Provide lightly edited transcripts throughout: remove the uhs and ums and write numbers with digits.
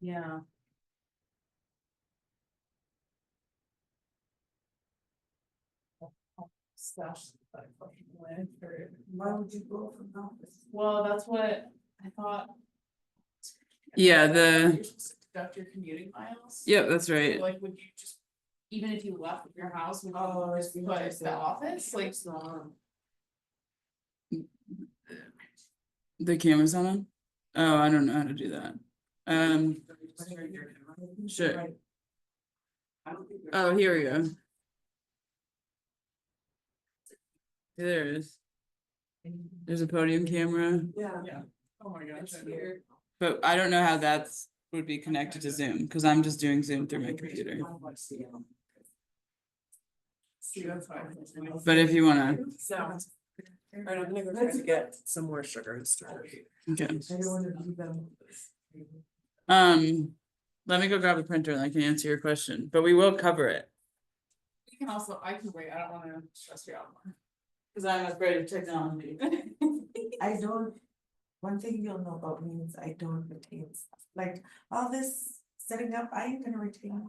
Yeah. Stuff. Why would you go from office? Well, that's what I thought. Yeah, You're supposed to deduct your commuting miles. Yep, that's So, right. like, would you just, even if you left your house, would Oh, you just put it to the office, like? The camera's on? Oh, I don't know how to do that. Sure. Oh, here we go. There it is. There's a podium camera, Yeah. Yeah. Oh my gosh. That's weird. but I don't know how that's would be connected to Zoom, because I'm just doing Zoom through my computer. See, that's fine. But if you wanna, So. Alright, I'm gonna go try to get some more sugar and stuff. okay. I don't wanna do them. Let me go grab a printer and I can answer your question, but we will cover it. We can also, I can wait, I don't wanna stress you out more. Cause I'm afraid of technology. I don't, one thing you'll know about me is I don't retain stuff, like all this setting up, I ain't gonna retain.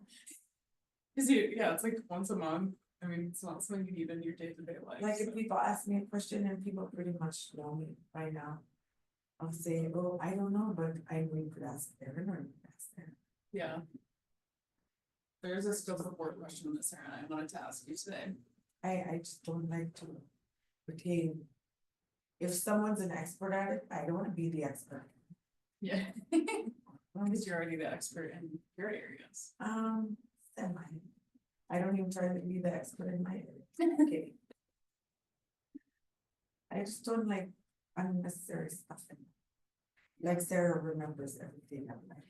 Cause you, yeah, it's like once a month, I mean, it's not something you need in your day-to-day life. Like if so. people ask me a question and people pretty much know me by now. I'll say, oh, I don't know, but I know you could ask Erin or you could ask Erin. Yeah. There's a scope of work question in this area I wanted to ask you today. I just don't like to retain. If someone's an expert at it, I don't wanna be the expert. Yeah. Cause you're already the expert in your areas. Semi. I don't even try to be the expert in my area. Okay. I just don't like unnecessary stuff. Like Sarah remembers everything I'm like.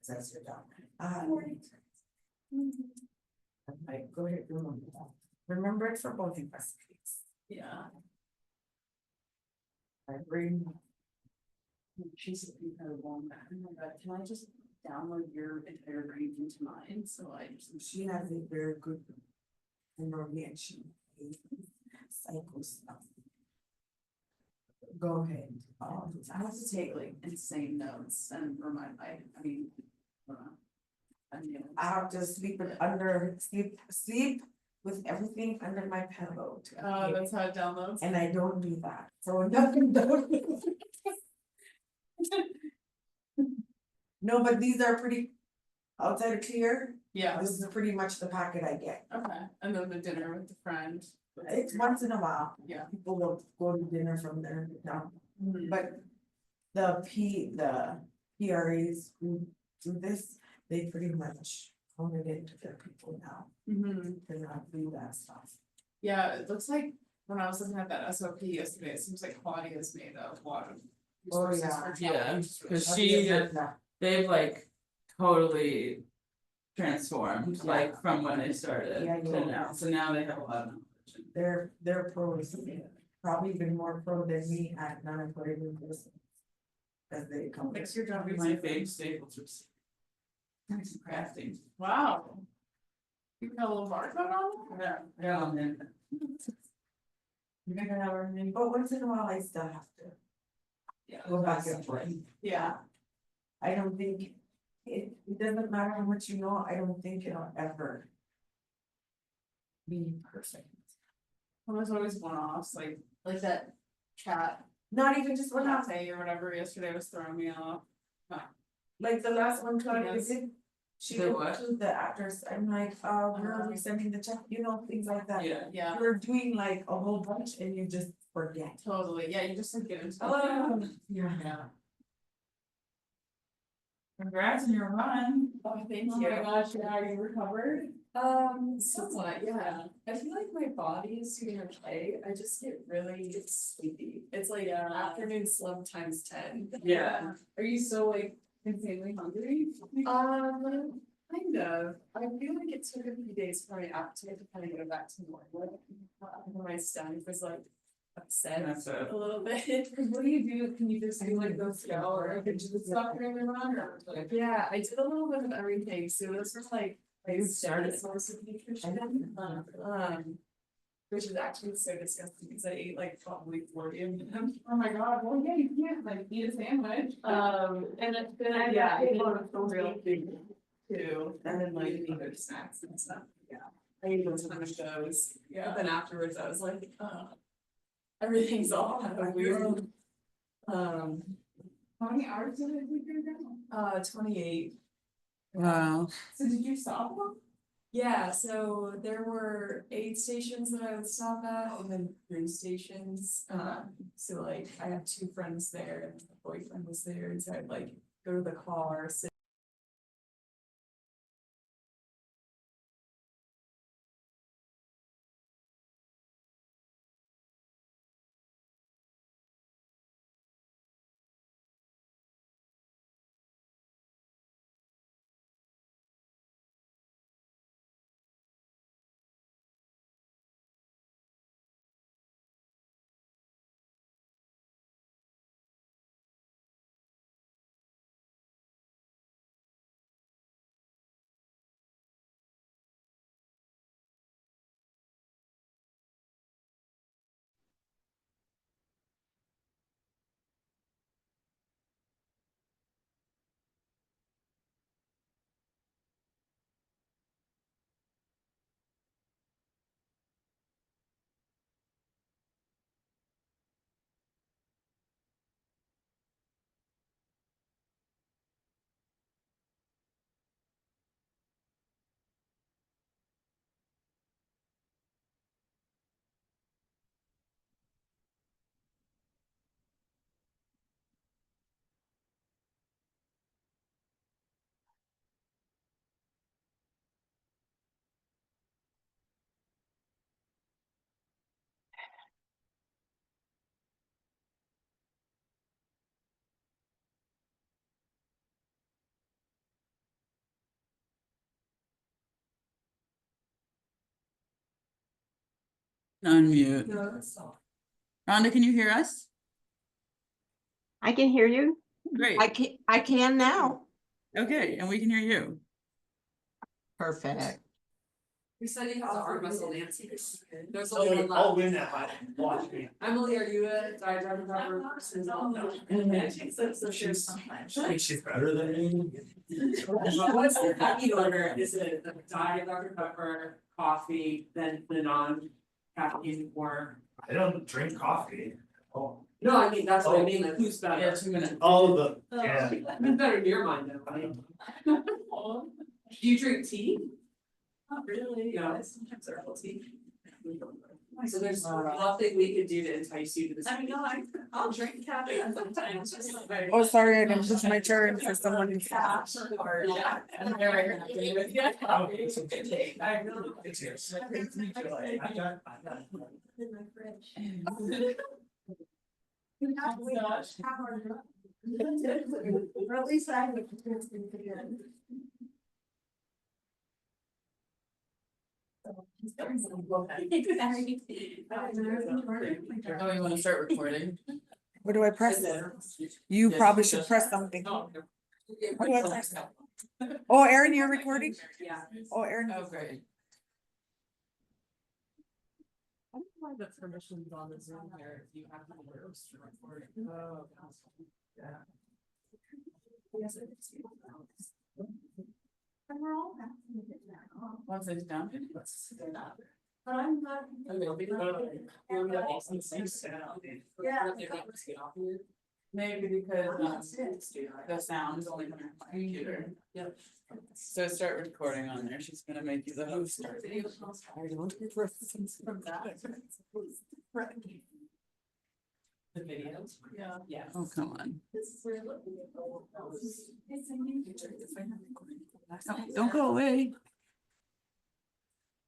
That's your job. I'm like, go ahead, remember that. Remember it for both of us, please. Yeah. I bring. She's incredible. Oh my god, can I just download your entire brain into mine? So I just. She has a very good memory and she psycho stuff. Go ahead. I have to take like insane notes and remind I mean. I have to sleep with everything under my pillow. That's how it downloads. And I don't do that, so nothing down. No, but these are pretty, outside of clear, Yeah, this is pretty much the packet I get. okay, and then the dinner with the friend. It's once in a while, Yeah. people will go to dinner from there, now, Mhm. but the PRAs who do this, they pretty much own it into their people now, Mhm. they're not doing that stuff. Yeah, it looks like when I was looking at that SOP yesterday, it seems like Claudia's made a lot of. Oh, resources yeah. for Yeah, challenge, which is really cause awesome. she, they've like totally transformed, like from when they started Yeah, to now, so now they have a lot of knowledge. They're pros, probably even more pro than me at non-employee person. As they come. Makes your job My easier. big staples are crafting. Wow. You got a little barcode on it? Yeah, and then. You're gonna have everything. But once in a while, I still have to Yeah. go back and forth. Yeah, I don't think, it doesn't matter how much you know, I don't think it'll ever be perfect. well, there's always one-offs, like that chat Not even just one off, cafe or whatever yesterday was throwing me off. like the last one, Claudia Yes. did. She The didn't what? include the address, I'm like, where are we sending the check, you know, things like that. Yeah. Yeah, You're doing like a whole bunch and you just forget. totally, yeah, you just like get into. Yeah. Yeah. Congrats on your run. Oh, thank Oh you. my gosh, yeah, are you recovered? Somewhat, yeah. I feel like my body is doing okay. I just get really sleepy. It's like afternoon slump times 10. Yeah. Are you still like insanely hungry? Kind of. I feel like it took a few days for my appetite to kind of go back to normal. My stomach was like upset That's it. a little bit. What do you do? Can you just do like go scour or did you just stop during the run or like? Yeah, I did a little bit of everything. So this was like You started. source of nutrition. which is actually so disgusting because I ate like probably 40 of them. Oh my god, well, yeah, you can't like eat a sandwich. And then yeah, I ate one of the real big too, and then like other snacks and stuff, yeah. I ate a ton of those, but then afterwards I was like, everything's all out of weird. How many hours did it take you to go? 28. Wow. So did you stop them? Yeah, so there were 8 stations that I would stop at and then 3 stations. So like I had 2 friends there and the boyfriend was there, and so I'd like go to the car, sit. Unmute. No, that's all. Rhonda, can you hear us? I can hear you. Great, I can now. okay, and we can hear you. Perfect. We studied how to art muscle Nancy. There's Oh, only wait, one I'll left. win that fight. Watch me. Emily, are you a diagram cover person? No. So she's. I think she's better than me. What's the caffeine order? Is it the diet Dr. Pepper, coffee, then the non-caffeine or? I don't drink coffee. Oh, No, I mean, that's what I mean, like who's Yeah, better? 2 minutes. all of them, yeah. Who's better in your mind though, right? Do you drink tea? Not really, Yeah. sometimes herbal tea. So there's nothing we could do to entice you to this. I mean, no, I'll drink caffeine sometimes, just like. Oh, sorry, I didn't push my turn for someone to. Or, yeah. And they're right here with you. Oh, it's okay. I really. It's yours. I got. In my fridge. Or at least I would. Oh, you wanna start recording? What do I press? You probably should press something. What do I press? Oh, Erin, you're recording? Yeah. Oh, Erin. Oh, great. I don't know why the permissions on the Zoom here, if you have to record. Oh. Yeah. Once it's done. But I'm not. Maybe because the sound is only coming from my computer. Yep. So start recording on there, she's gonna make you the host. The videos? Yeah. Yeah. Oh, come on. This is where looking at the old house. It's a new picture. Don't go away.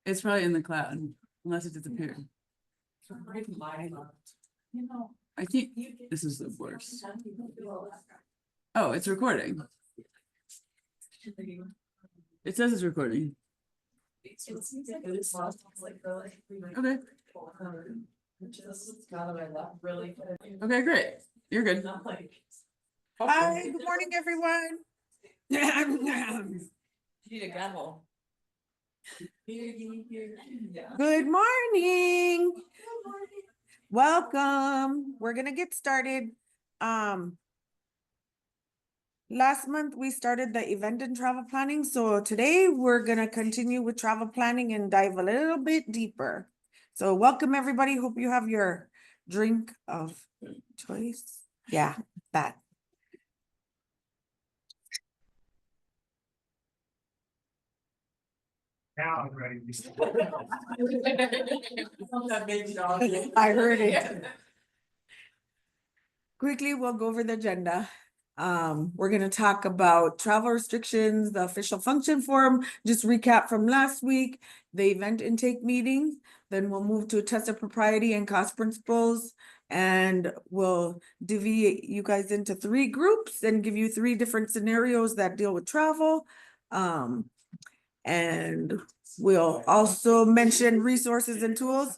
It's probably in the cloud, unless it disappeared. You know. I think this is the worst. Oh, it's recording. It says it's recording. It seems like it is like really. Okay, Just got on my lap really good. okay, great. You're good. Not like. Hi, good morning, everyone. You need a gavel. Yeah. Good morning. Welcome. We're gonna get started. Last month we started the event and travel planning, so today we're gonna continue with travel planning and dive a little bit deeper. So welcome, everybody. Hope you have your drink of choice. Yeah, that. Now I'm ready. I heard it. Quickly, we'll go over the agenda. We're gonna talk about travel restrictions, the official function form, just recap from last week, the event intake meeting. Then we'll move to test of propriety and cost principles. And we'll divvy you guys into 3 groups and give you 3 different scenarios that deal with travel. And we'll also mention resources and tools.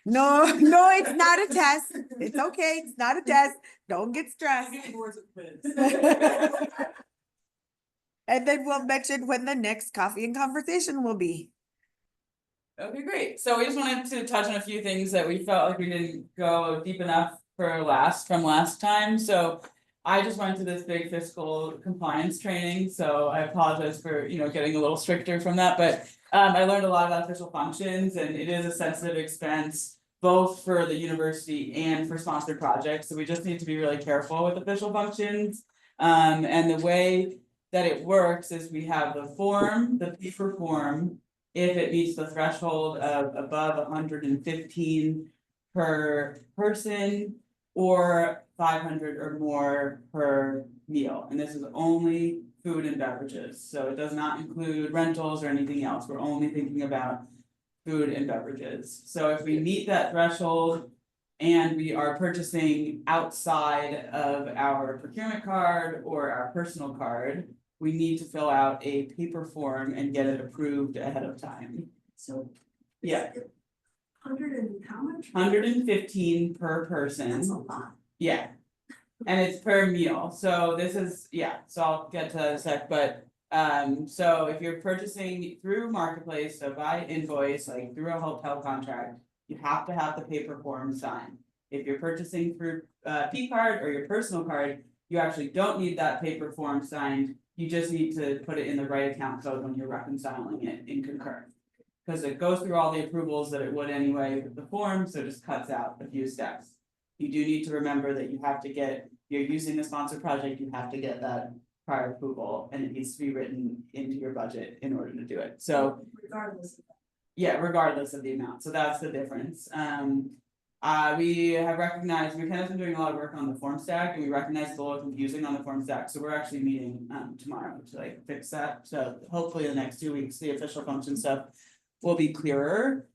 No, no, it's not a test. It's okay. It's not a test. Don't get stressed. And then we'll mention when the next coffee and conversation will be. Okay, great. So we just wanted to touch on a few things that we felt like we didn't go deep enough from last time. So I just went to this big fiscal compliance training, so I apologize for, getting a little stricter from that, but I learned a lot about official functions, and it is a sensitive expense both for the university and for sponsored projects, so we just need to be really careful with official functions. And the way that it works is we have the form, the paper form, if it meets the threshold of above 115 per person or 500 or more per meal, and this is only food and beverages, so it does not include rentals or anything else. We're only thinking about food and beverages. So if we meet that threshold and we are purchasing outside of our procurement card or our personal card, we need to fill out a paper form and get it approved ahead of time. So. Yeah. 100 and how much? 115 per person. That's a lot. Yeah. And it's per meal, so this is, so I'll get to that in a sec, but so if you're purchasing through marketplace, so by invoice, like through a hotel contract, you have to have the paper form signed. If you're purchasing through P card or your personal card, you actually don't need that paper form signed, you just need to put it in the right account code when you're reconciling it in Concur. Cause it goes through all the approvals that it would anyway with the form, so it just cuts out a few steps. You do need to remember that you have to get, you're using a sponsored project, you have to get that prior approval, and it needs to be written into your budget in order to do it, so. Regardless of that. Yeah, regardless of the amount, so that's the difference, we have recognized, we kind of been doing a lot of work on the form stack, and we recognize it's a little confusing on the form stack, so we're actually meeting tomorrow to like fix that, so hopefully in the next 2 weeks, the official function stuff will be clearer.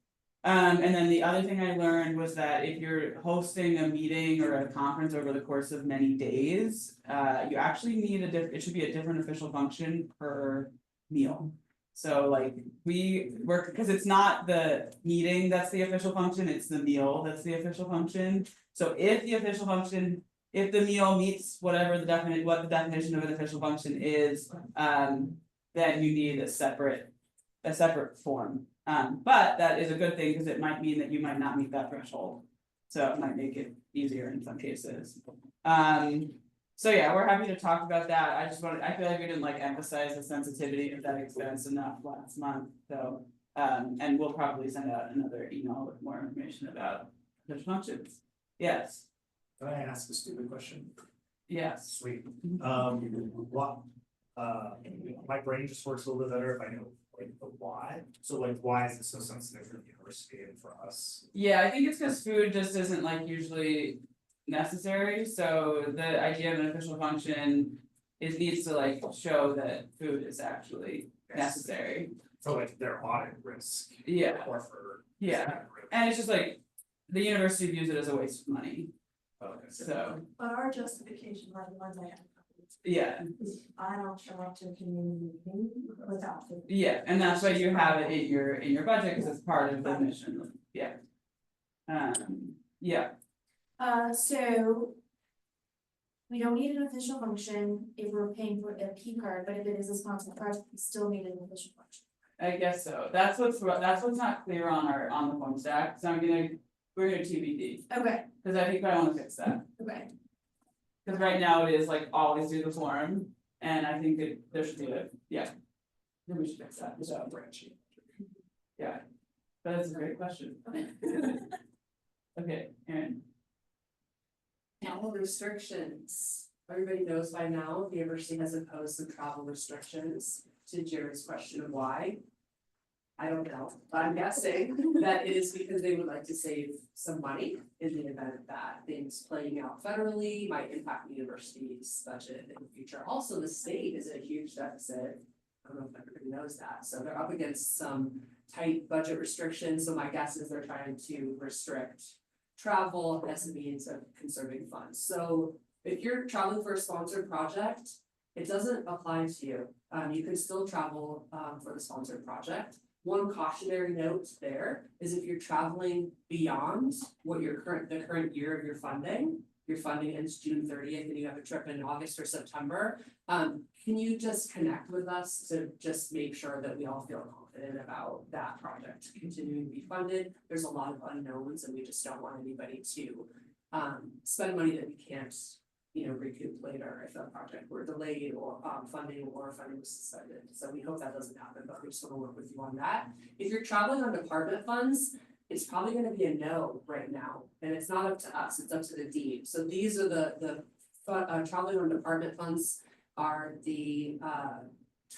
And then the other thing I learned was that if you're hosting a meeting or a conference over the course of many days, you actually need it should be a different official function per meal. So like we work, because it's not the meeting that's the official function, it's the meal that's the official function. So if the official function, if the meal meets whatever what the definition of an official function is, then you need a separate form. But that is a good thing, because it might mean that you might not meet that threshold. So it might make it easier in some cases. So yeah, we're happy to talk about that. I feel like we didn't like emphasize the sensitivity of that expense enough last month, so. And we'll probably send out another email with more information about the functions. Yes, Can I ask a stupid question? yes. Sweet. What, my brain just works a little bit better if I know like the why. So like, why is it so sensitive for the university and for us? Yeah, I think it's because food just isn't like usually necessary, so the idea of an official function needs to like show that food is actually necessary. For like their audit risk. Yeah. Or for. Yeah. And it's just like, the university views it as a waste of money, Okay. so, But our justification, like the ones I have. yeah, is I don't show up to a community meeting without food. yeah, and that's why you have it in your budget, because it's part of the mission, yeah. Yeah, So. We don't need an official function if we're paying for a P card, but if it is a sponsored project, we still need an official function. I guess so, that's what's not clear on the form stack, so we're gonna TBD, Okay, cause I think I wanna fix that. okay. Cause right now it is like always do the form, and I think that there should be then we should fix that, so. Yeah, but that's a great question. Okay, Aaron. Travel restrictions, everybody knows by now, the university has imposed some travel restrictions to Jared's question of why. I don't know, but I'm guessing that it is because they would like to save some money in the event that things playing out federally might impact the university's budget in the future. Also, the state is at a huge deficit. I don't know if everybody knows that, so they're up against some tight budget restrictions, so my guess is they're trying to restrict travel as a means of conserving funds. So if you're traveling for a sponsored project, it doesn't apply to you. You can still travel for the sponsored project. One cautionary note there is if you're traveling beyond what the current year of your funding ends June 30th and you have a trip in August or September. Can you just connect with us to just make sure that we all feel confident about that project continuing to be funded? There's a lot of unknowns and we just don't want anybody to spend money that we can't, recoup later if that project were delayed or funding was suspended. So we hope that doesn't happen, but we just want to work with you on that. If you're traveling on department funds, it's probably gonna be a no right now, and it's not up to us, it's up to the dean. So these are the traveling on department funds are the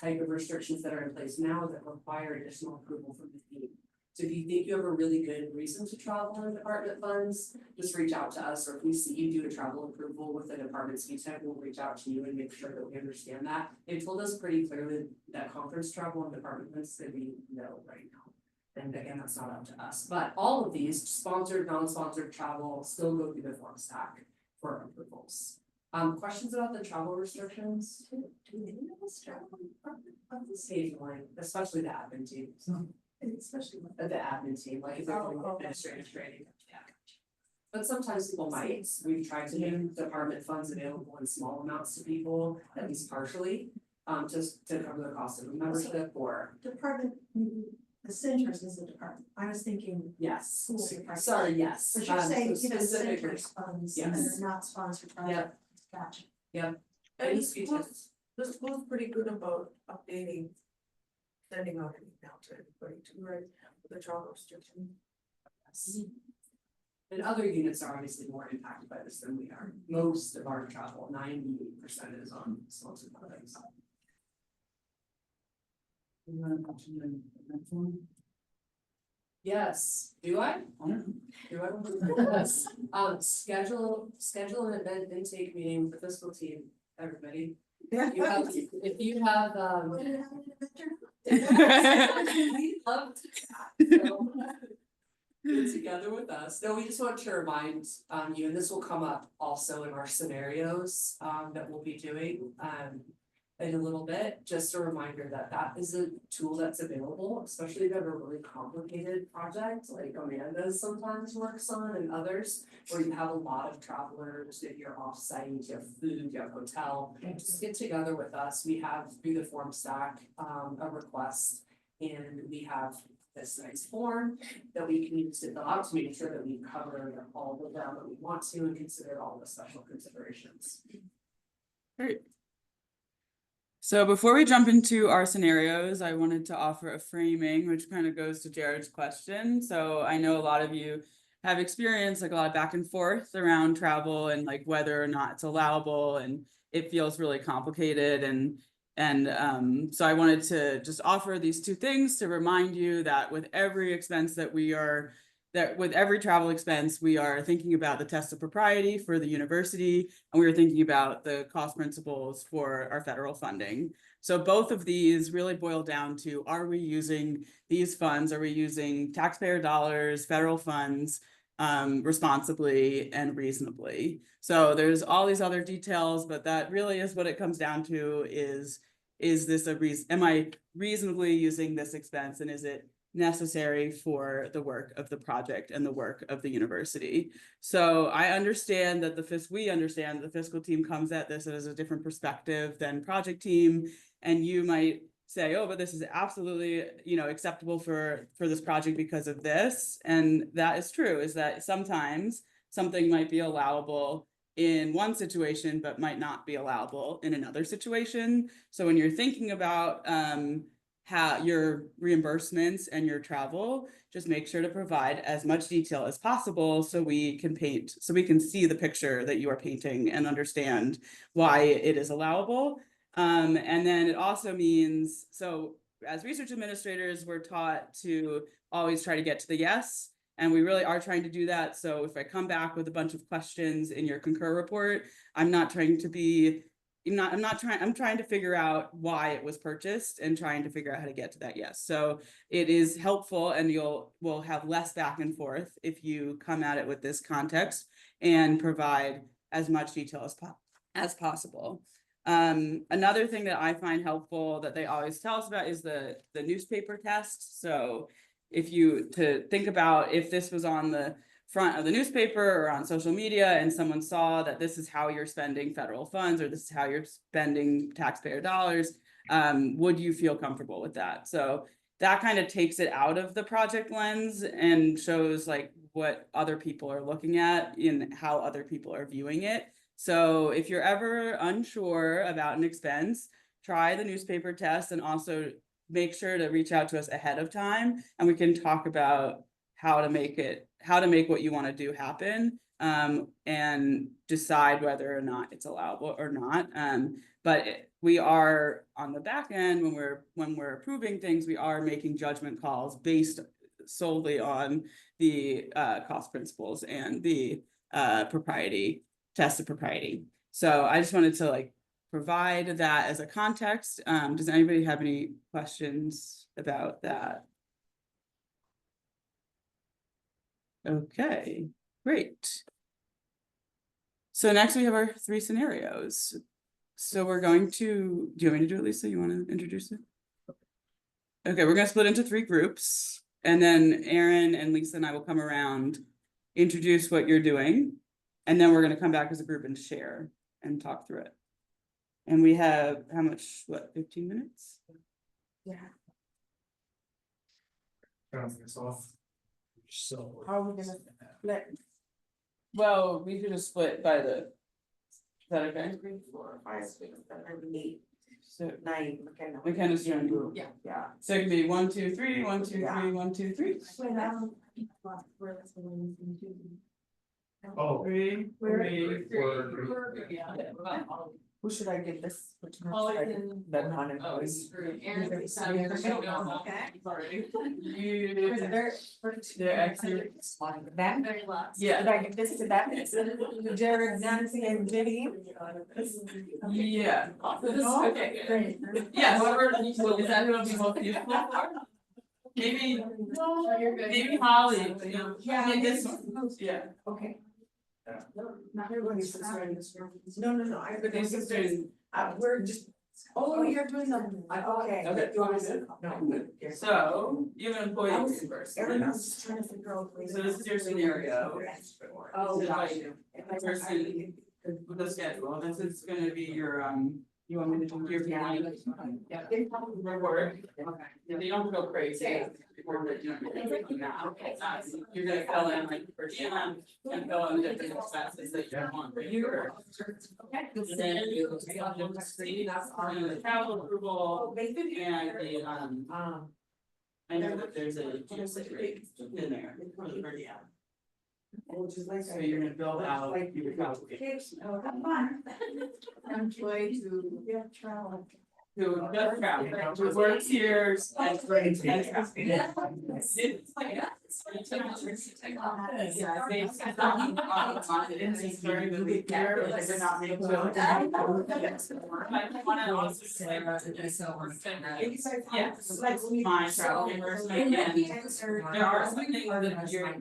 type of restrictions that are in place now that require additional approval from the dean. So if you think you have a really good reason to travel on department funds, just reach out to us, or if we see you do a travel approval with the department's VTech, we'll reach out to you and make sure that we understand that. They told us pretty clearly that conference travel on department funds is gonna be no right now. And again, that's not up to us, but all of these sponsored, non-sponsored travel still go through the form stack for approvals. Questions about the travel restrictions? Do any of us travel? Occasionally, especially the admin team, so. Especially the admin team, like if they're doing administrative training, yeah. But sometimes people might, we've tried to make department funds available in small amounts to people, at least partially. Just to cover the cost of a membership or. Department, the centers is a department, I was thinking. Yes, School department. sorry, yes. But you're saying, So even specific- centers funds that Yes. are not sponsored projects. Gotcha. And Any the speeches? school's pretty good about updating, sending out an email to everybody too, right, with the travel restriction. Yes. And other units are obviously more impacted by this than we are. Most of our travel, 98% is on sponsored products. You wanna mention the next one? Yes, do I? I don't know. Do I want to? Yes. Schedule an event intake meeting with the fiscal team, everybody. You have, if you have, we'd love to. So, get together with us. No, we just want to remind you, and this will come up also in our scenarios that we'll be doing in a little bit. Just a reminder that that is a tool that's available, especially if you have a really complicated project like Amanda sometimes works on and others, where you have a lot of travelers, if you're off-site, you have food, you have hotel. Just get together with us. We have through the form stack a request, and we have this nice form that we can use to fill out to make sure that we cover all the ground that we want to and consider all the special considerations. Great. So before we jump into our scenarios, I wanted to offer a framing, which kind of goes to Jared's question. So I know a lot of you have experienced like a lot of back and forth around travel and like whether or not it's allowable, and it feels really complicated. And so I wanted to just offer these two things to remind you that with every expense with every travel expense, we are thinking about the test of propriety for the university, and we are thinking about the cost principles for our federal funding. So both of these really boil down to, are we using these funds? Are we using taxpayer dollars, federal funds, responsibly and reasonably? So there's all these other details, but that really is what it comes down to is this am I reasonably using this expense, and is it necessary for the work of the project and the work of the university? So I understand that we understand the fiscal team comes at this as a different perspective than project team, and you might say, oh, but this is absolutely, you know, acceptable for this project because of this. And that is true, is that sometimes something might be allowable in one situation, but might not be allowable in another situation. So when you're thinking about how your reimbursements and your travel, just make sure to provide as much detail as possible so we can see the picture that you are painting and understand why it is allowable. And then it also means, so as research administrators, we're taught to always try to get to the yes. And we really are trying to do that. So if I come back with a bunch of questions in your concur report, I'm trying to figure out why it was purchased and trying to figure out how to get to that yes. So it is helpful, and we'll have less back and forth if you come at it with this context and provide as much detail as possible. Another thing that I find helpful that they always tell us about is the newspaper test. So to think about if this was on the front of the newspaper or on social media and someone saw that this is how you're spending federal funds or this is how you're spending taxpayer dollars, would you feel comfortable with that? So that kind of takes it out of the project lens and shows like what other people are looking at and how other people are viewing it. So if you're ever unsure about an expense, try the newspaper test, and also make sure to reach out to us ahead of time, and we can talk about how to make what you want to do happen, and decide whether or not it's allowable or not. But we are on the back end when we're approving things, we are making judgment calls based solely on the cost principles and the test of propriety. So I just wanted to like provide that as a context. Does anybody have any questions about that? Okay, great. So next we have our 3 scenarios. So we're going to, do you want me to do it, Lisa? You want to introduce it? Okay, we're going to split into 3 groups, and then Erin and Lisa and I will come around, introduce what you're doing, and then we're going to come back as a group and share and talk through it. And we have how much, 15 minutes? Yeah, Turn this off. So. how are we gonna split? Well, we could just split by the, is that okay? 3, 4, 5, 6, 7, 8, So 9. we kind of start group. Yeah. So it could be 1, 2, 3, 1, 2, 3, 1, 2, 3. Oh. 3, 3, 4. Who should I give this? Which one Oh, should I it's give? in- The non-employees. Aaron, Okay. They're actually, Them? Very last. yeah. Should I give this to them? Jared, Nancy, and Vivian? Yeah. Okay, great. Yeah, whoever, is that who it'll be most useful for? Maybe, maybe Holly, you know, Yeah. maybe this one, yeah. Okay. Yeah. Not everybody's sister in this room. No, I. But these sisters, We're just. Oh, you're doing them. Okay. Okay. You want me to? No. so you have an employee reimbursement. Everyone's just trying to figure out. ways So this is your scenario. Oh, This is gosh. like person with the schedule, this is gonna be your, you want me to do your family? Yeah. Report. Yeah, you don't go crazy. Before the, you know, now, you're gonna fill in like per diem and fill in different expenses that you want for your. And then you the travel approval and the, I know that there's a rate in there for the per diem. Which is like. So you're gonna build out your travel. Oh, have fun. I'm going to. Yeah, travel. Who does travel, who works here and travel. Yeah. Yeah, they set up on it, it's very good week there, but they're not making sure. I wanna also say, yeah, that's my travel reimbursement, and there are some things that you're,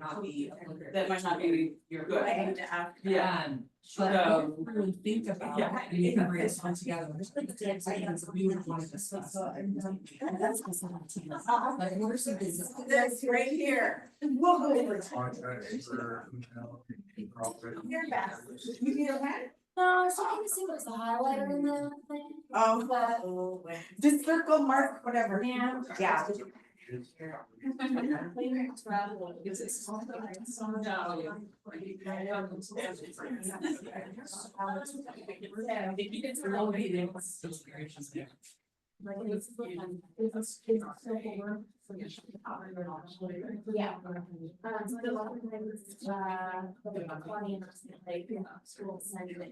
that might not be your good. Yeah. So, Really think about Yeah. it, and you can bring us all together. There's items that we would want to discuss. Like, what are some things? That's right here. We'll go over it. Contracts for, You're back. You need a pen? No, I was trying to see what's the highlighter in the thing. Oh, But, just circle, mark, whatever. yeah. Yeah. Yeah.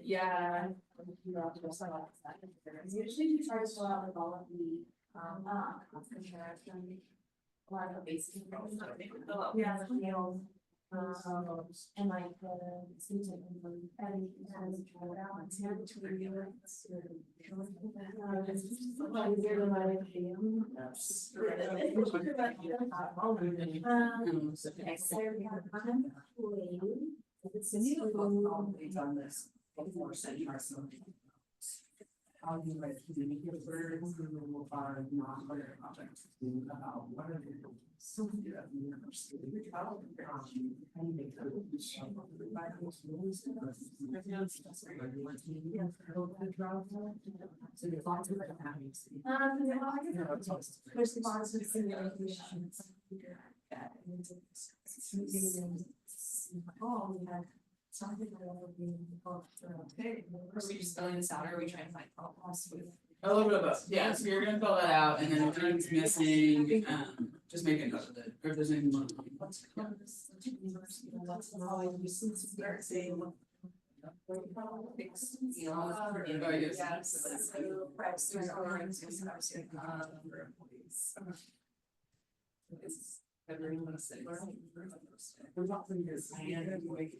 Yeah. Usually you try to fill out with all of the, a lot of the basic. Yeah. And like the. And On this, before sending our something. How do you like communicate words who are not aware of objects? About what are the so yeah, the university. And they could provide those rules. So there's lots of different avenues. there's lots of simulations. Oh, we had something that would be. Are we just filling this out, or are we trying to find problems with? A little bit of both, yeah, so you're gonna fill that out, and then if anything's missing, just make a note of it, or if there's anything. Everyone wants to say. We're not putting this hand in the way.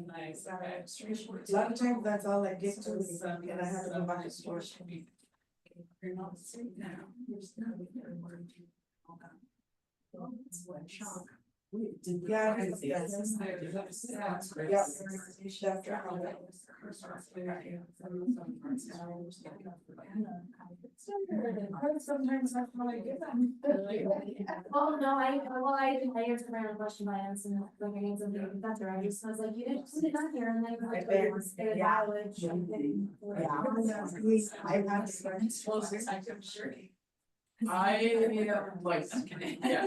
Nice, okay. A lot of times that's all I get to, and I have to go back to school. Yeah, yes. Yeah. Sometimes that's what I get them. Well, no, I answered my own question by answering like I answered the professor, I just was like, you didn't put it on here and then. I bet. Yeah. I have to. I like, yeah,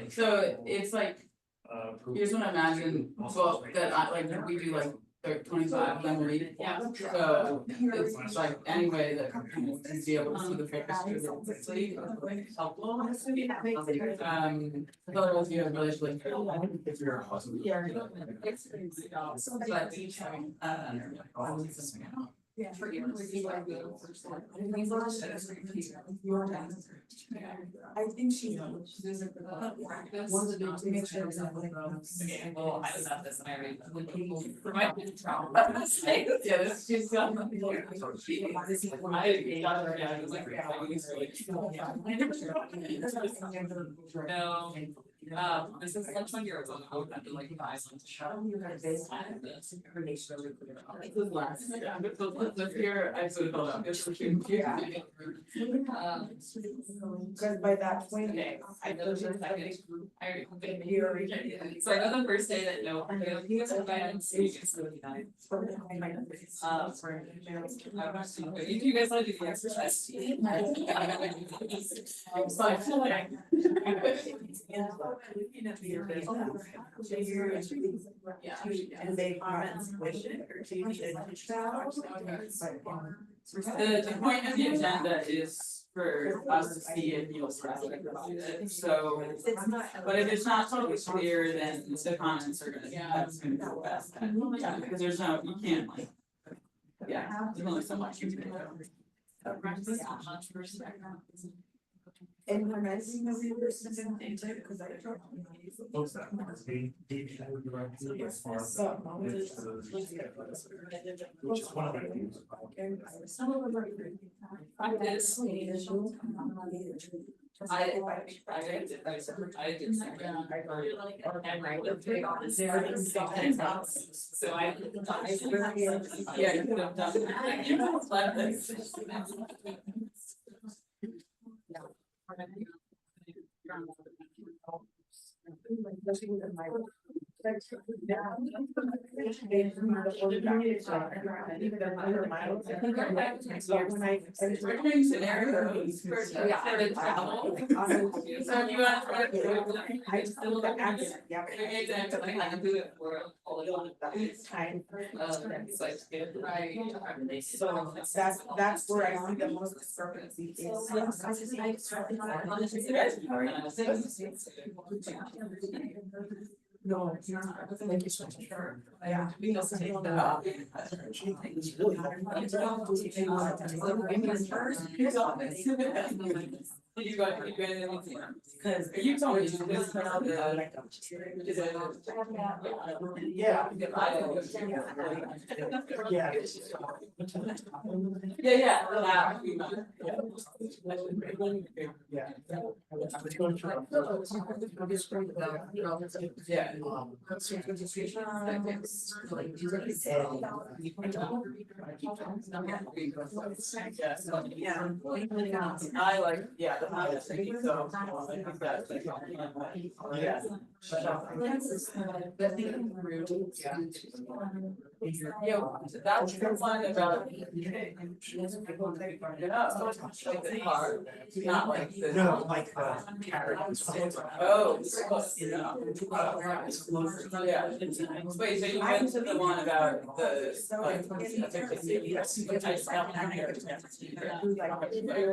so it's like, here's what I imagine, well, that I like, we do like 25 of them a week. Yeah. So it's like any way that to be able to see the focus really quickly, is helpful. Otherwise you have really like. If you're a husband. Yeah. Yeah. I think she. Okay, well, I was at this and I already, when people provide me travel. Yeah, this just. I got her, yeah, it was like. No, this is like 20 years old, I would have to like buy some to show. Let's hear, I sort of filled out, just for you. Cause by that point. Okay, I know the second, I already. So I know the first day that no, he was invited, so you just really nice. If you guys want to do the exercise. So I feel like. Yeah. And they comments with it or The point of the agenda is for us to see if you'll specify it, so. But if it's not totally clear, then the comments are gonna, that's gonna go best, yeah, because there's no, you can't like. Yeah, there's only so much you can do. And reminding the reimbursement and things like, cause I. What's that? Which is one of my views. Some of them are. Practice. I did. So I. Yeah, you could have done We're doing scenarios for travel. So if you want. I just think the accent, yeah. So that's where I see the most discrepancy is. No, it's not. Thank you so much. Yeah. We also take You got anything? Cause you told me you just put out the. Yeah. Yeah. Yeah. Yeah. Yeah. Yeah. I like, yeah, the highest thing, so. I think that's like, yeah. Yeah, that's the one about. Like the car, not like the. No, like carrots. Oh, yeah. Yeah. Wait, so you went to the one about the. Like, I just don't have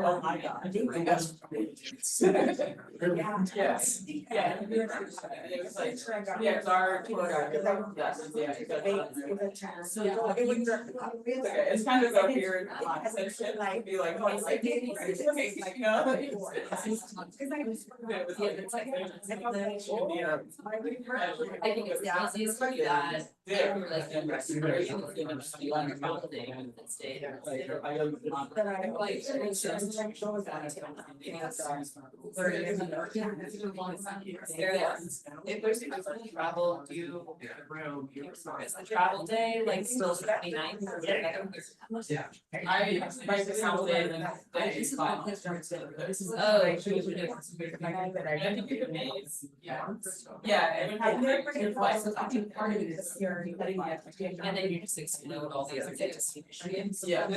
oh my god. Yes. Yeah. And it was like, yeah, it's our tour guide. Yes, yeah. So it would. Okay, it's kind of a weird section, like, be like, oh, like, you know? I think it's the easiest to do that. Yeah. Like, in restoration, it's gonna just be like a holiday and it's day. If there's travel, you is the travel day like still 79? Yeah. I like the travel day and then day is fine. Oh, Yeah. Yeah, it would have to like Part of it is here. and then you just explode all the other days. Yeah.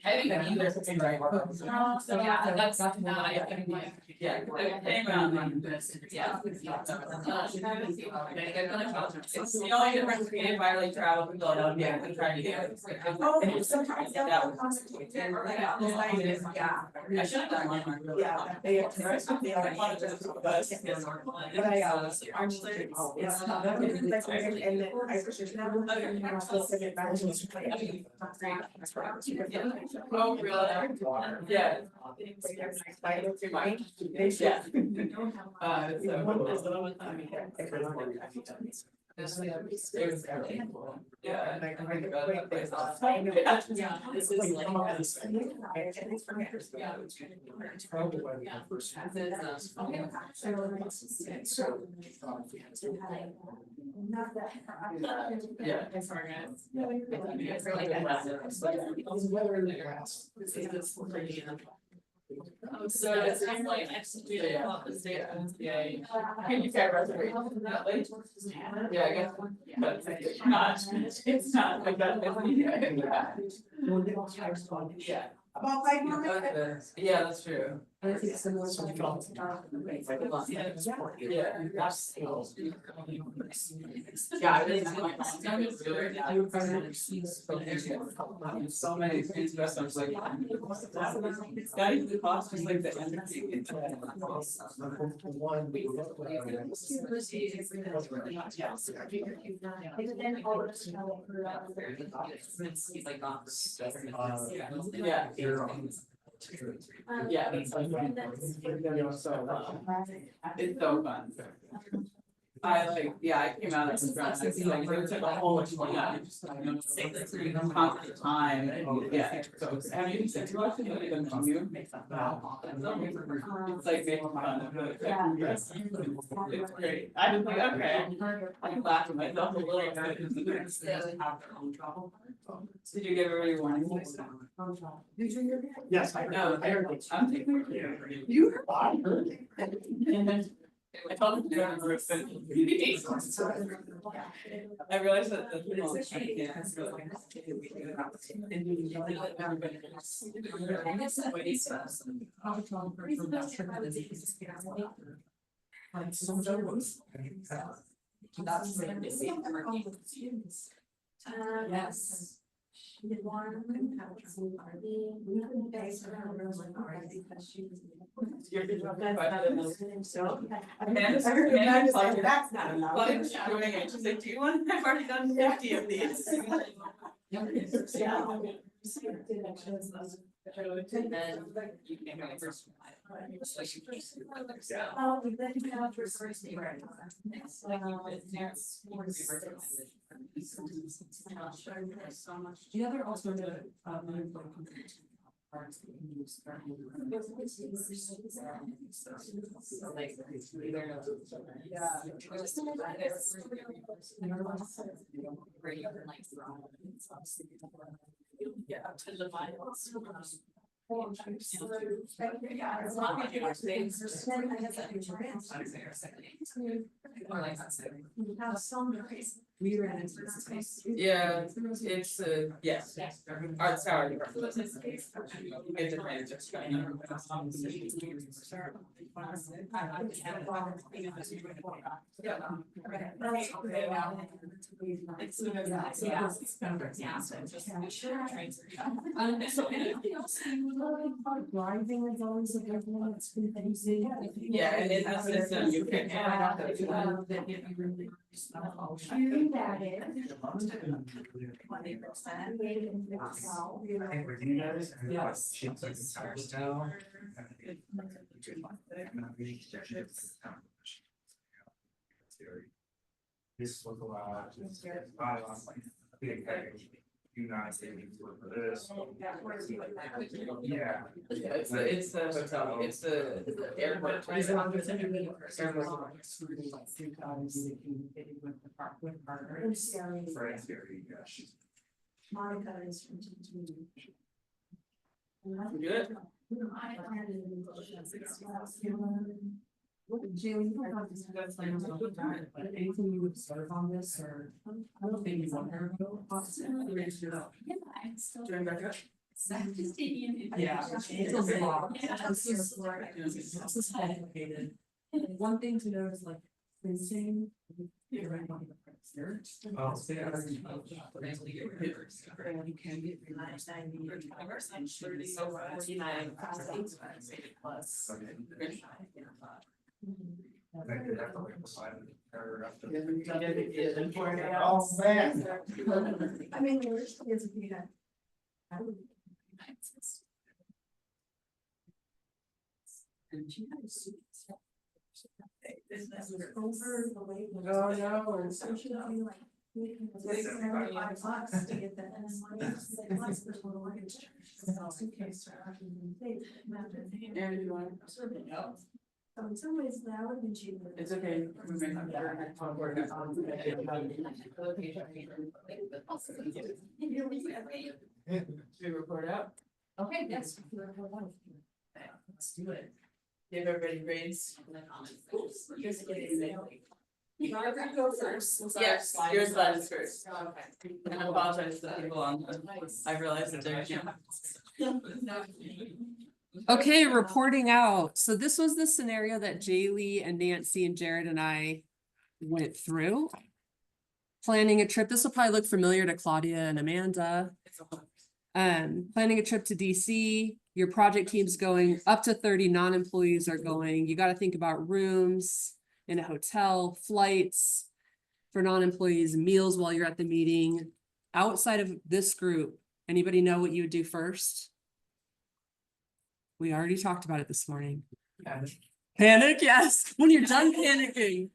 I think either right. So yeah, that's not Yeah, it came out like this. yeah. It's the only difference between if I like travel to Philadelphia and trying to get. Oh, sometimes they'll That was- concentrate. Yeah. I should have done one. Yeah, they are. They are. But I actually, it's not, and then I appreciate that. I'll send it back to you. Oh, really? Yeah. Yeah. Yeah. Yeah, this is like. Probably why we have first. Yeah. So it's kind of like executed on the state. Yeah. Can you get reservations that late? Yeah, I guess, but it's not like that. Yeah. About 5 more minutes. Yeah, that's true. I think it's similar to. Yeah. Yeah, I really like so many things, but I was like. That is the cost, just like the energy. One. He's like not. Yeah. Yeah, that's like. It's so fun. I came out of the ground, I feel like it took a whole bunch of time. Constant time, yeah, so have you said to us, you know, even from you? It's like making fun of it. It's great, I was like, okay, I can laugh at myself a little bit. Did you give everybody a warning? Yes, I No, heard. I'm taking care of You heard. I heard. I told him to go to the roof and. I realized that the people. Yes. She did one. That's not enough. She's like, do you want, I've already done 50 of these. Oh, we let you know for first day. The other alternative, parts that you use. Yeah, to the finals. We ran into this space. Yeah, it's yes, Art Tower. You get to manage it. Driving is always a good one, it's confusing. Yeah, and in the system, you can. True that is. 20%. Yes. This was a lot. Do not say these were for this. Yeah. It's the hotel, it's the airport. With partners. Friends here, yes. Monica is from TTV. Good. Jaylee, you don't have to discuss like but anything you observe on this or I don't think you want her to go. Yeah, I'm still. Doing back up. Just taking. Yeah. It's a lot. This is complicated. One thing to note is like fencing. You're right on the price. Oh. You can get. Plus. I could have to like beside the paragraph. Oh, man. I mean, there is if you had. I would. And she had a suit. Business was over the way. Oh, no, or So should I be like. $75 to get that, and then money, like, what's the total mortgage? Suitcase. Aaron, you want? So in some ways that would be cheaper. It's okay. We may not get Should we report out? Okay, yes. Let's do it. Give everybody grades. Margaret, go first. Yes, your slide is first. Okay. And I apologize to the people on, I realize that they're. Okay, reporting out. So this was the scenario that Jaylee and Nancy and Jared and I went through. Planning a trip. This will probably look familiar to Claudia and Amanda. Planning a trip to DC. Your project team's going, up to 30 non-employees are going. You got to think about rooms in a hotel, flights for non-employees, meals while you're at the meeting. Outside of this group, anybody know what you would do first? We already talked about it this morning. Panic, yes. When you're done panicking,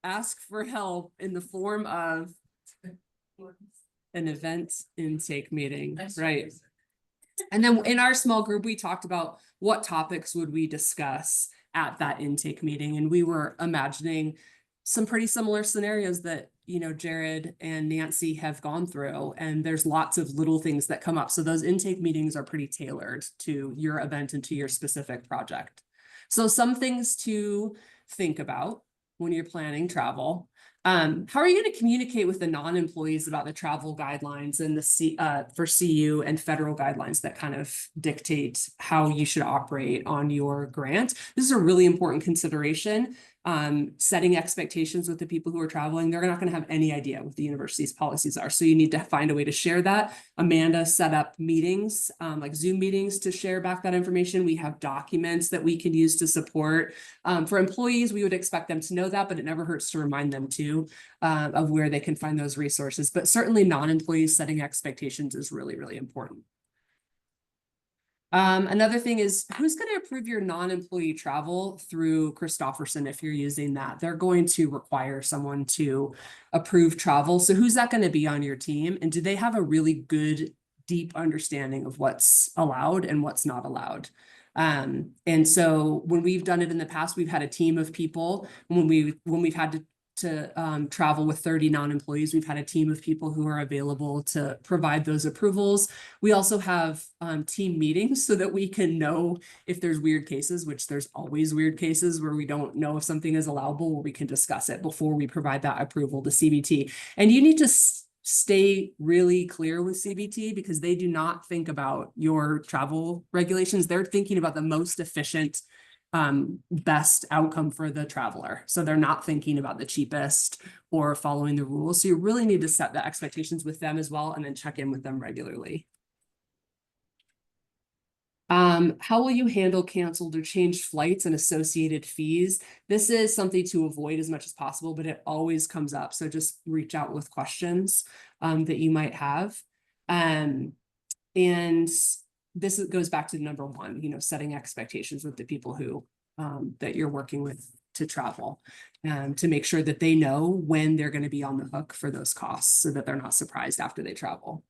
ask for help in the form of an event intake meeting, right? And then in our small group, we talked about what topics would we discuss at that intake meeting, and we were imagining some pretty similar scenarios that, you know, Jared and Nancy have gone through, and there's lots of little things that come up. So those intake meetings are pretty tailored to your event and to your specific project. So some things to think about when you're planning travel. How are you going to communicate with the non-employees about the travel guidelines and the for CU and federal guidelines that kind of dictate how you should operate on your grant? This is a really important consideration. Setting expectations with the people who are traveling, they're not going to have any idea what the university's policies are. So you need to find a way to share that. Amanda set up meetings, like Zoom meetings, to share back that information. We have documents that we can use to support. For employees, we would expect them to know that, but it never hurts to remind them too, of where they can find those resources. But certainly non-employees setting expectations is really, really important. Another thing is, who's going to approve your non-employee travel through Christofferson if you're using that? They're going to require someone to approve travel. So who's that going to be on your team? And do they have a really good, deep understanding of what's allowed and what's not allowed? And so when we've done it in the past, we've had a team of people. When we've had to travel with 30 non-employees, we've had a team of people who are available to provide those approvals. We also have team meetings so that we can know if there's weird cases, which there's always weird cases where we don't know if something is allowable, where we can discuss it before we provide that approval to CBT. And you need to stay really clear with CBT, because they do not think about your travel regulations. They're thinking about the most efficient, best outcome for the traveler. So they're not thinking about the cheapest or following the rules. So you really need to set the expectations with them as well, and then check in with them regularly. How will you handle canceled or changed flights and associated fees? This is something to avoid as much as possible, but it always comes up. So just reach out with questions that you might have. And this goes back to number one, you know, setting expectations with the people who that you're working with to travel, to make sure that they know when they're going to be on the hook for those costs, so that they're not surprised after they travel.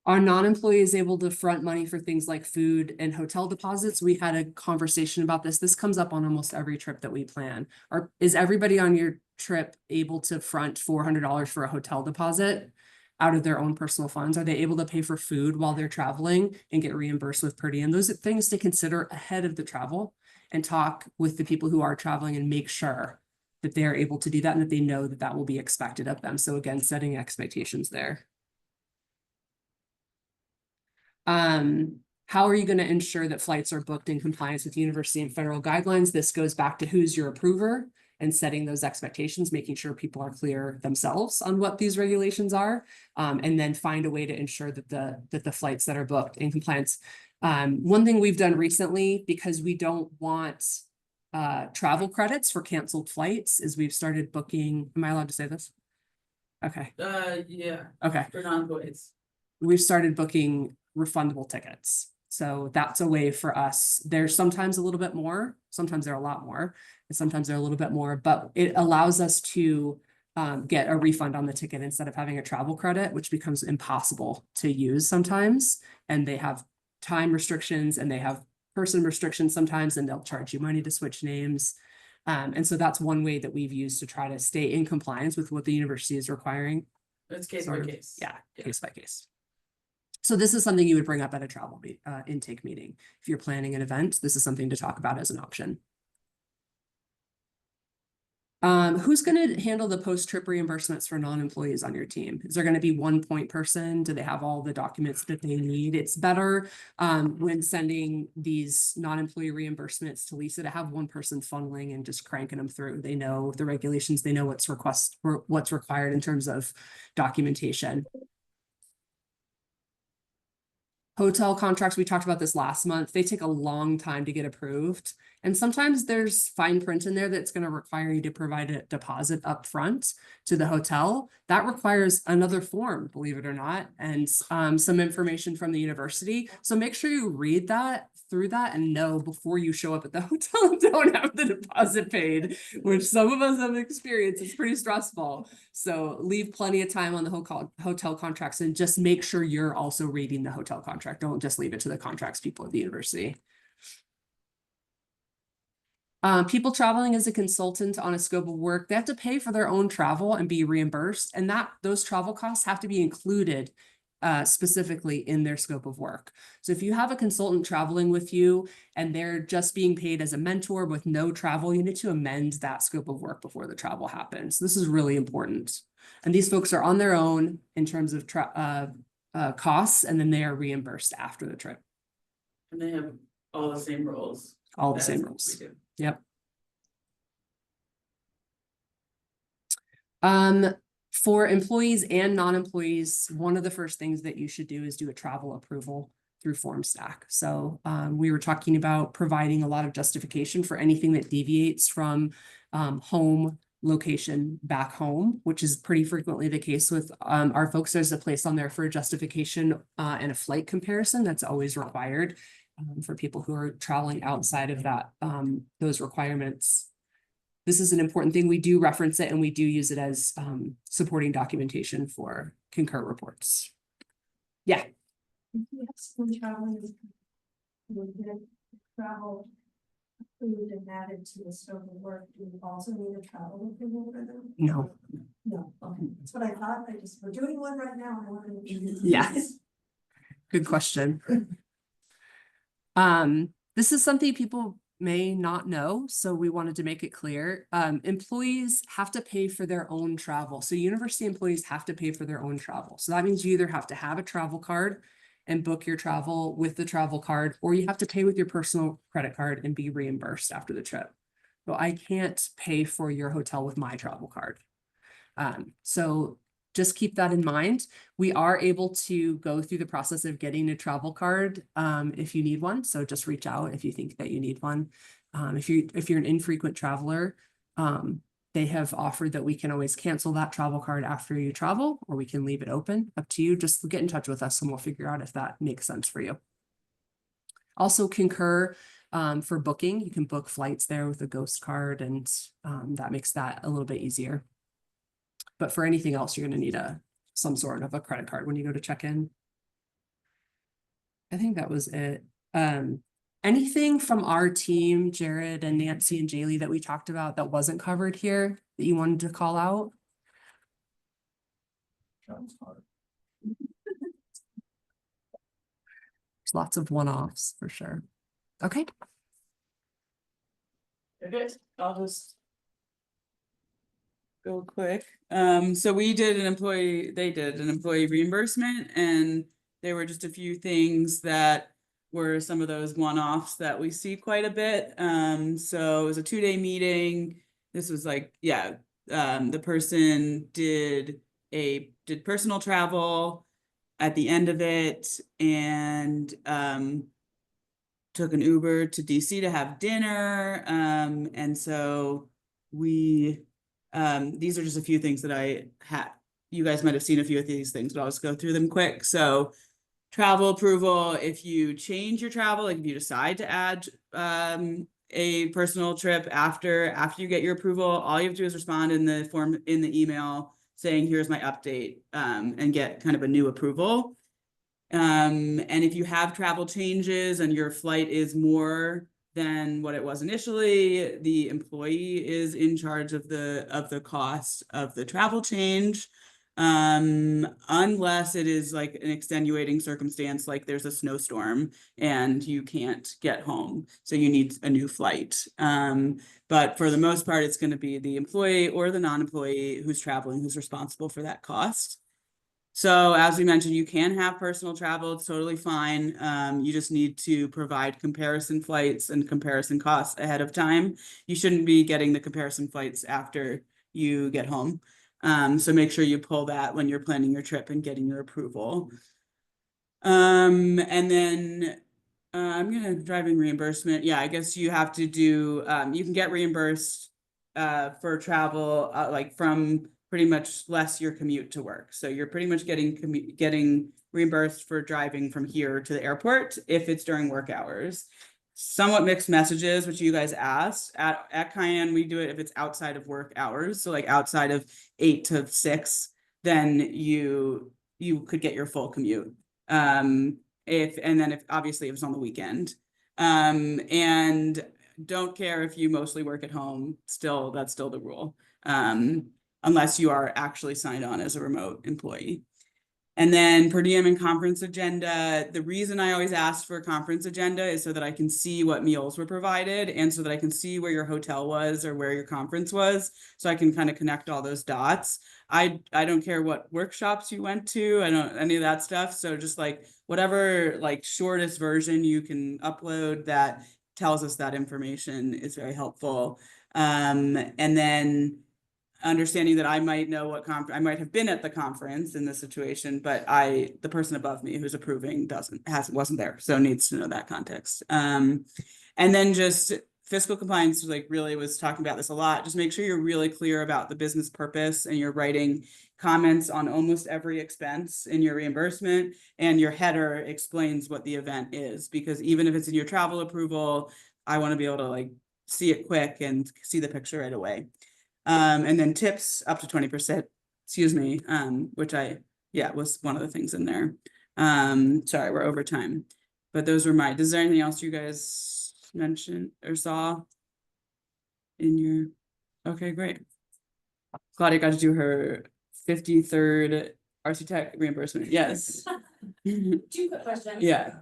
Are non-employees able to front money for things like food and hotel deposits? We had a conversation about this. This comes up on almost every trip that we plan. Is everybody on your trip able to front $400 for a hotel deposit out of their own personal funds? Are they able to pay for food while they're traveling and get reimbursed with per diem? Those are things to consider ahead of the travel, and talk with the people who are traveling and make sure that they're able to do that and that they know that that will be expected of them. So again, setting expectations there. How are you going to ensure that flights are booked in compliance with university and federal guidelines? This goes back to who's your approver and setting those expectations, making sure people are clear themselves on what these regulations are, and then find a way to ensure that the flights that are booked in compliance. One thing we've done recently, because we don't want travel credits for canceled flights, is we've started booking. Am I allowed to say this? Okay. Yeah, Okay. for non-employees. We've started booking refundable tickets. So that's a way for us. There's sometimes a little bit more, sometimes they're a lot more, and sometimes they're a little bit more, but it allows us to get a refund on the ticket instead of having a travel credit, which becomes impossible to use sometimes. And they have time restrictions and they have person restrictions sometimes, and they'll charge you money to switch names. And so that's one way that we've used to try to stay in compliance with what the university is requiring. It's case by Sort of, case. yeah, case by case. So this is something you would bring up at a travel intake meeting. If you're planning an event, this is something to talk about as an option. Who's going to handle the post-trip reimbursements for non-employees on your team? Is there going to be one point person? Do they have all the documents that they need? It's better when sending these non-employee reimbursements to Lisa to have one person funneling and just cranking them through. They know the regulations, they know what's required in terms of documentation. Hotel contracts, we talked about this last month, they take a long time to get approved. And sometimes there's fine print in there that's gonna require you to provide a deposit up front to the hotel. That requires another form, believe it or not, and some information from the university. So make sure you read that through that and know before you show up at the hotel and don't have the deposit paid, which some of us have experienced. It's pretty stressful. So leave plenty of time on the hotel contracts and just make sure you're also reading the hotel contract. Don't just leave it to the contracts people at the university. People traveling as a consultant on a scope of work, they have to pay for their own travel and be reimbursed, and those travel costs have to be included specifically in their scope of work. So if you have a consultant traveling with you and they're just being paid as a mentor with no travel, you need to amend that scope of work before the travel happens. This is really important. And these folks are on their own in terms of costs, and then they are reimbursed after the trip. And they have all the same roles. All the as same we rules. do. Yep. For employees and non-employees, one of the first things that you should do is do a travel approval through FormStack. So we were talking about providing a lot of justification for anything that deviates from home location back home, which is pretty frequently the case with our folks. There's a place on there for justification and a flight comparison that's always required for people who are traveling outside of that those requirements. This is an important thing. We do reference it and we do use it as supporting documentation for Concur reports. Yeah. Yes, when traveling, we get travel food and added to the scope of work. Do you also need a travel approval for them? No. No, okay, that's what I thought. We're doing one right now. And I wanted to make sure. Yes. Good question. This is something people may not know, so we wanted to make it clear. Employees have to pay for their own travel. So university employees have to pay for their own travel. So that means you either have to have a travel card and book your travel with the travel card, or you have to pay with your personal credit card and be reimbursed after the trip. So I can't pay for your hotel with my travel card. So just keep that in mind. We are able to go through the process of getting a travel card if you need one. So just reach out if you think that you need one. If you're an infrequent traveler, they have offered that we can always cancel that travel card after you travel, or we can leave it open. Up to you. Just get in touch with us and we'll figure out if that makes sense for you. Also Concur for booking. You can book flights there with a ghost card, and that makes that a little bit easier. But for anything else, you're going to need some sort of a credit card when you go to check in. I think that was it. Anything from our team, Jared and Nancy and Jaylee, that we talked about that wasn't covered here that you wanted to call out? There's lots of one-offs for sure. Okay. Okay, I'll just go quick. So they did an employee reimbursement, and there were just a few things that were some of those one-offs that we see quite a bit. So it was a 2-day meeting. This was like, the person did personal travel at the end of it, and took an Uber to DC to have dinner. And so these are just a few things that you guys might have seen a few of these things, but I'll just go through them quick. So travel approval, if you change your travel, like if you decide to add a personal trip after you get your approval, all you have to do is respond in the form in the email saying, here's my update, and get kind of a new approval. And if you have travel changes and your flight is more than what it was initially, the employee is in charge of the cost of the travel change, unless it is like an extenuating circumstance, like there's a snowstorm and you can't get home, so you need a new flight. But for the most part, it's going to be the employee or the non-employee who's traveling who's responsible for that cost. So as we mentioned, you can have personal travel, it's totally fine. You just need to provide comparison flights and comparison costs ahead of time. You shouldn't be getting the comparison flights after you get home. So make sure you pull that when you're planning your trip and getting your approval. And then I'm gonna driving reimbursement. Yeah, I guess you have to do, you can get reimbursed for travel, like from pretty much less your commute to work. So you're pretty much getting reimbursed for driving from here to the airport if it's during work hours. Somewhat mixed messages, which you guys asked. At CAIANH, we do it if it's outside of work hours, so like outside of 8 to 6, then you could get your full commute. If obviously it was on the weekend. And don't care if you mostly work at home, that's still the rule. Unless you are actually signed on as a remote employee. And then per diem and conference agenda, the reason I always ask for a conference agenda is so that I can see what meals were provided and so that I can see where your hotel was or where your conference was. So I can kind of connect all those dots. I don't care what workshops you went to, I don't any of that stuff. So just like whatever like shortest version you can upload that tells us that information is very helpful. And then understanding that I might know what I might have been at the conference in this situation, but the person above me who's approving wasn't there, so needs to know that context. And then just fiscal compliance, like really was talking about this a lot. Just make sure you're really clear about the business purpose and you're writing comments on almost every expense in your reimbursement, and your header explains what the event is, because even if it's in your travel approval, I want to be able to like see it quick and see the picture right away. And then tips up to 20%, excuse me, which was one of the things in there. Sorry, we're over time, but those were is there anything else you guys mentioned or saw in your, okay, great. Claudia got to do her 53rd RC Tech reimbursement, yes. 2 quick questions. Yeah.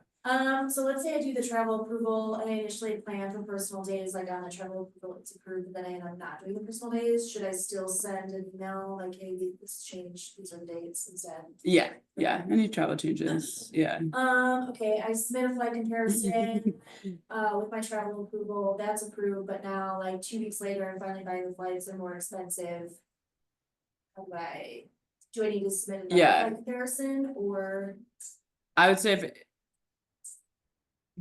So let's say I do the travel approval, and I initially plan for personal days, like on the travel approval, it's approved, but then I end up not doing the personal days, should I still send an email, like, hey, this changed, these are the dates instead? Yeah, any travel changes, yeah. Okay, I submit a flight comparison, with my travel approval, that's approved, but now, like, 2 weeks later, I'm finally buying the flights, they're more expensive. How do I need to submit another flight comparison, or? I would say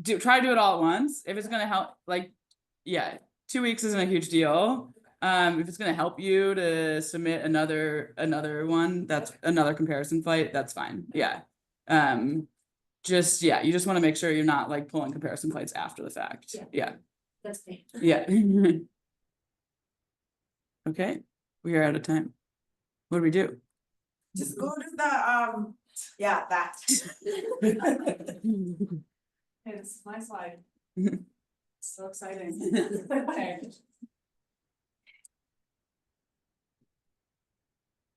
try to do it all at once. If it's gonna help, like, 2 weeks isn't a huge deal. If it's gonna help you to submit another one, that's another comparison flight, that's fine. Yeah. You just want to make sure you're not like pulling comparison flights after the fact. Yeah. That's me. Yeah. Okay, we are out of time. What do we do? Just go to the, that. Hey, this is my slide. So exciting. Okay.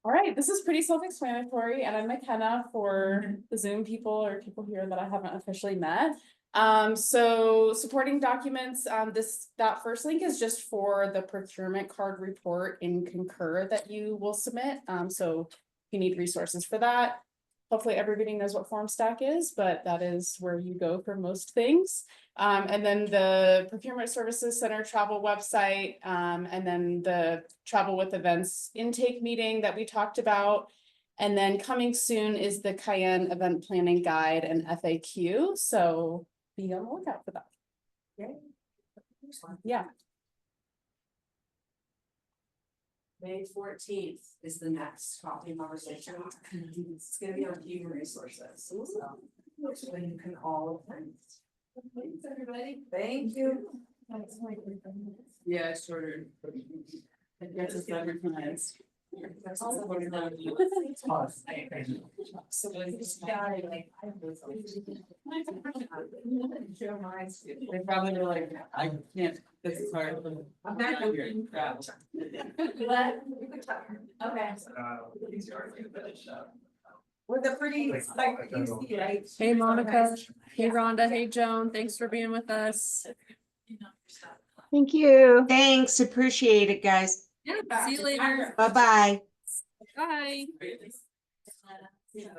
All right, this is pretty self-explanatory, and I'm McKenna for the Zoom people or people here that I haven't officially met. So supporting documents, that first link is just for the procurement card report in Concur that you will submit. So if you need resources for that. Hopefully everybody knows what FormStack is, but that is where you go for most things. And then the Procurement Services Center travel website, and then the travel with events intake meeting that we talked about. And then coming soon is the CAIANH event planning guide and FAQ. So be on the lookout for that. Yeah. May 14th is the next coffee conversation. It's gonna be on human resources, so you can all attend. Thanks, everybody. Thank you. Yeah, shorter. That's just advertised. They probably were like, I can't, this is hard. I'm not doing crap. What? Okay. With a pretty, like, you see, right? Hey, Monica. Hey, Rhonda. Hey, Joan. Thanks for being with us. Thank you. Thanks, appreciate it, guys. See you later. Bye-bye. Bye. Yeah.